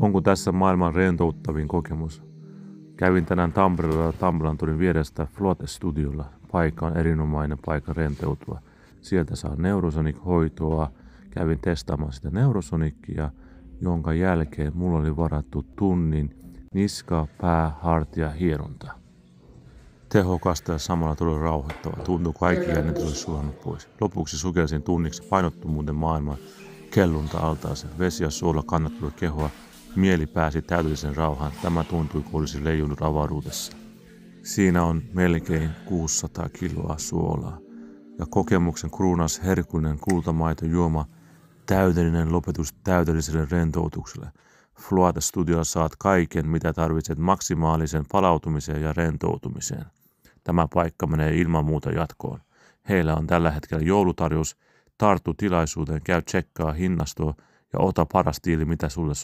Onko tässä maailman rentouttavin kokemus? Kävin tänään Tampereella Tampelantorin vierestä Floate Studiolla. Paikka on erinomainen paikka rentoutua. Sieltä saa Neurosonic-hoitoa. Kävin testaamaan sitä Neurosonicia, jonka jälkeen mulla oli varattu tunnin niska, pää, hartia hieronta. Tehokasta ja samalla tuli rauhoittava. Tuntui kaikki jännitys olisi sulannut pois. Lopuksi sukelsin tunniksi painottomuuden maailman kellunta altaaseen. Vesi ja suola kannattui kehoa. Mieli pääsi täydellisen rauhaan. Tämä tuntui kuin olisi leijunut avaruudessa. Siinä on melkein 600 kiloa suolaa. Ja kokemuksen kruunas herkullinen kultamaitojuoma, täydellinen lopetus täydelliselle rentoutukselle. Floate Studiolla saat kaiken, mitä tarvitset maksimaalisen palautumiseen ja rentoutumiseen. Tämä paikka menee ilman muuta jatkoon. Heillä on tällä hetkellä joulutarjous. Tarttu tilaisuuteen, käy tsekkaa hinnastoa ja ota paras diili, mitä sulle